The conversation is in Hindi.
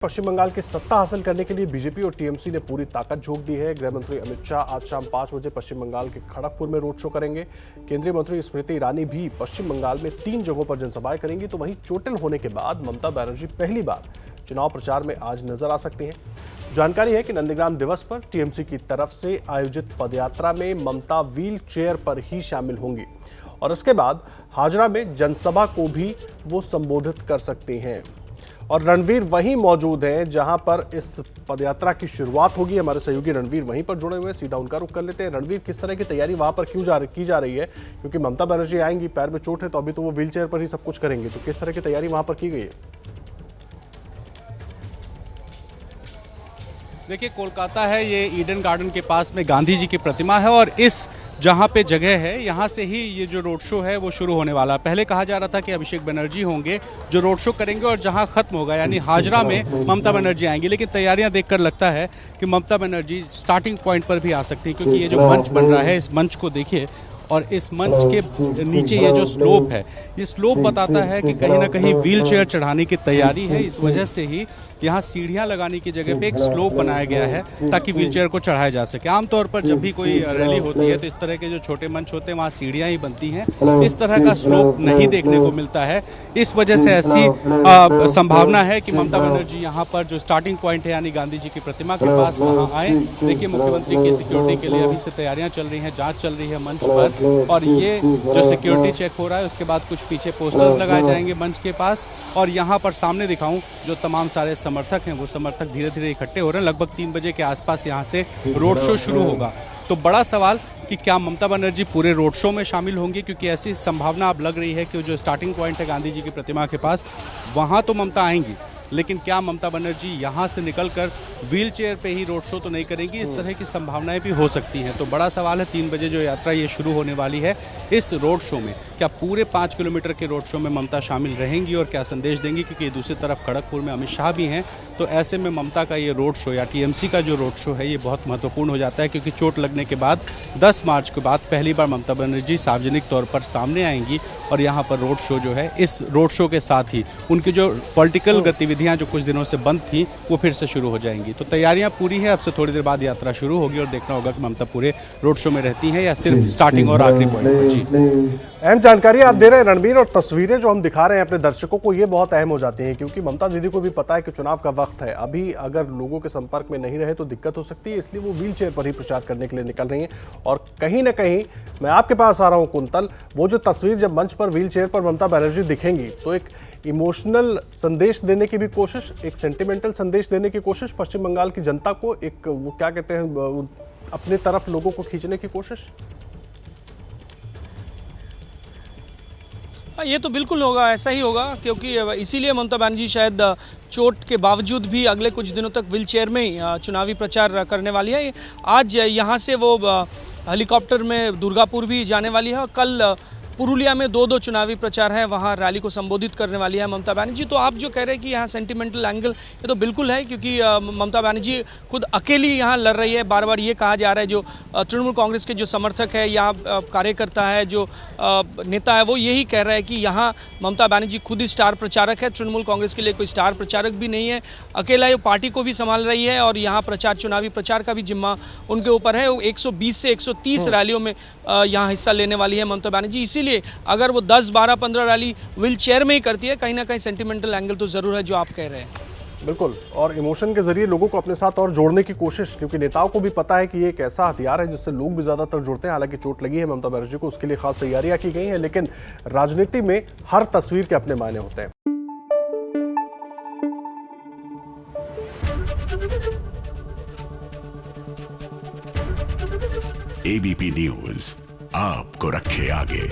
पश्चिम बंगाल की सत्ता हासिल करने के लिए बीजेपी और टीएमसी ने पूरी ताकत झोंक दी है। गृह मंत्री अमित शाह आज शाम 5 बजे पश्चिम बंगाल के खड़गपुर में रोड शो करेंगे। केंद्रीय मंत्री स्मृति ईरानी भी पश्चिम बंगाल में 3 जगहों पर जनसभाएं करेंगी। तो वहीं चोटिल होने के बाद ममता बनर्जी पहली बार चुनाव प्रचार में आज नजर आ सकती हैं। जानकारी है कि नंदीग्राम दिवस पर टीएमसी की तरफ से आयोजित पदयात्रा में ममता व्हील चेयर पर ही शामिल होंगी और इसके बाद हाजरा में जनसभा को भी वो संबोधित कर सकती हैं। और रणवीर वहीं मौजूद हैं जहां पर इस पदयात्रा की शुरुआत होगी। हमारे सहयोगी रणवीर वहीं पर जुड़े हुए हैं, सीधा उनका रुख कर लेते हैं। रणवीर, किस तरह की तैयारी वहां पर की जा रही है? क्योंकि ममता बनर्जी आएंगी, पैर में चोट है, तो अभी तो वो व्हील चेयर पर ही सब कुछ करेंगे, तो किस तरह की तैयारी वहां पर की गई है? देखिए, कोलकाता है, ये ईडन गार्डन के पास में गांधी जी की प्रतिमा है और इस जहां पे जगह है यहाँ से ही ये जो रोड शो है वो शुरू होने वाला है। पहले कहा जा रहा था कि अभिषेक बनर्जी होंगे जो रोड शो करेंगे और जहां खत्म होगा यानी हाजरा में ममता बनर्जी आएंगी, लेकिन तैयारियां देखकर लगता है कि ममता बनर्जी स्टार्टिंग पॉइंट पर भी आ सकती है, क्योंकि ये जो मंच बन रहा है, इस मंच को देखिए और इस मंच के नीचे ये जो स्लोप है, ये स्लोप बताता है कि कहीं ना कहीं व्हील चेयर चढ़ाने की तैयारी है। इस वजह से ही यहाँ सीढ़ियाँ लगाने की जगह पे एक स्लोप बनाया गया है ताकि व्हील चेयर को चढ़ाया जा सके। आमतौर पर जब भी कोई रैली होती है तो इस तरह के जो छोटे मंच होते हैं वहाँ सीढ़ियाँ ही बनती हैं, इस तरह का स्लोप नहीं देखने को मिलता है। इस वजह से ऐसी संभावना है कि ममता बनर्जी यहाँ पर जो स्टार्टिंग पॉइंट है यानी गांधी जी की प्रतिमा के पास वहाँ आए। देखिए, मुख्यमंत्री की सिक्योरिटी के लिए अभी से तैयारियाँ चल रही हैं, जाँच चल रही है मंच पर, और ये जो सिक्योरिटी चेक हो रहा है उसके बाद कुछ पीछे पोस्टर्स लगाए जाएंगे मंच के पास। और यहाँ पर सामने दिखाऊं जो तमाम सारे समर्थक हैं वो समर्थक धीरे धीरे इकट्ठे हो रहे हैं। लगभग 3 बजे के आसपास यहाँ से रोड शो शुरू होगा। तो बड़ा सवाल कि क्या ममता बनर्जी पूरे रोड शो में शामिल होंगी, क्योंकि ऐसी संभावना अब लग रही है कि जो स्टार्टिंग पॉइंट है गांधी जी की प्रतिमा के पास वहाँ तो ममता आएंगी, लेकिन क्या ममता बनर्जी यहाँ से निकलकर व्हील चेयर पे ही रोड शो तो नहीं करेंगी? इस तरह की संभावनाएं भी हो सकती हैं। तो बड़ा सवाल है, 3 बजे जो यात्रा ये शुरू होने वाली है, इस रोड शो में क्या पूरे 5 किलोमीटर के रोड शो में ममता शामिल रहेंगी और क्या संदेश देंगी? क्योंकि दूसरी तरफ खड़गपुर में अमित शाह भी हैं, तो ऐसे में ममता का ये रोड शो या टीएमसी का जो रोड शो है ये बहुत महत्वपूर्ण हो जाता है, क्योंकि चोट लगने के बाद 10 मार्च के बाद पहली बार ममता बनर्जी सार्वजनिक तौर पर सामने आएंगी और यहाँ पर रोड शो जो है, इस रोड शो के साथ ही उनकी जो पॉलिटिकल गतिविधियाँ जो कुछ दिनों से बंद थी वो फिर से शुरू हो जाएंगी। तो तैयारियां पूरी है, अब से थोड़ी देर बाद यात्रा शुरू होगी और देखना होगा कि ममता पूरे रोड शो में रहती हैं या सिर्फ स्टार्टिंग और आखिरी पॉइंट पर। जी, अहम जानकारी आप दे रहे हैं रणबीर, और तस्वीरें जो हम दिखा रहे हैं अपने दर्शकों को ये बहुत अहम हो जाती हैं, क्योंकि ममता दीदी को भी पता है कि चुनाव का वक्त है, अभी अगर लोगों के संपर्क में नहीं रहे तो दिक्कत हो सकती है, इसलिए वो व्हील चेयर पर ही प्रचार करने के लिए निकल रही हैं। और कहीं ना कहीं मैं आपके पास आ रहा हूं कुंतल, वो जो तस्वीर जब मंच पर व्हील चेयर पर ममता बनर्जी दिखेंगी तो एक इमोशनल संदेश देने की भी कोशिश, एक सेंटिमेंटल संदेश देने की कोशिश पश्चिम बंगाल की जनता को, एक वो क्या कहते हैं अपने तरफ लोगों को खींचने की कोशिश। ये तो बिल्कुल होगा, ऐसा ही होगा, क्योंकि इसीलिए ममता बनर्जी शायद चोट के बावजूद भी अगले कुछ दिनों तक व्हील चेयर में ही चुनावी प्रचार करने वाली है। आज यहाँ से वो हेलीकॉप्टर में दुर्गापुर भी जाने वाली है और कल पुरुलिया में 2 चुनावी प्रचार हैं, वहाँ रैली को संबोधित करने वाली है ममता बनर्जी। तो आप जो कह रहे हैं कि यहाँ सेंटिमेंटल एंगल, ये तो बिल्कुल है, क्योंकि ममता बनर्जी खुद अकेली यहाँ लड़ रही है। बार बार ये कहा जा रहा है, जो तृणमूल कांग्रेस के जो समर्थक है या कार्यकर्ता है, जो नेता है, वो यही कह रहा है कि यहाँ ममता बनर्जी खुद ही स्टार प्रचारक है, तृणमूल कांग्रेस के लिए कोई स्टार प्रचारक भी नहीं है, अकेला ये पार्टी को भी संभाल रही है और यहाँ चुनावी प्रचार का भी जिम्मा उनके ऊपर है। 120 से 130 रैलियों में यहाँ हिस्सा लेने वाली है ममता बनर्जी, इसीलिए अगर वो 10, 12, 15 रैली व्हील चेयर में ही करती है, कहीं ना कहीं सेंटिमेंटल एंगल तो जरूर है जो आप कह रहे हैं। बिल्कुल, और इमोशन के जरिए लोगों को अपने साथ और जोड़ने की कोशिश, क्योंकि नेताओं को भी पता है कि ये एक ऐसा हथियार है जिससे लोग भी ज्यादातर जुड़ते हैं। हालांकि चोट लगी है ममता बनर्जी को, उसके लिए खास तैयारियां की गई हैं, लेकिन राजनीति में हर तस्वीर के अपने मायने होते हैं। एबीपी न्यूज आपको रखे आगे।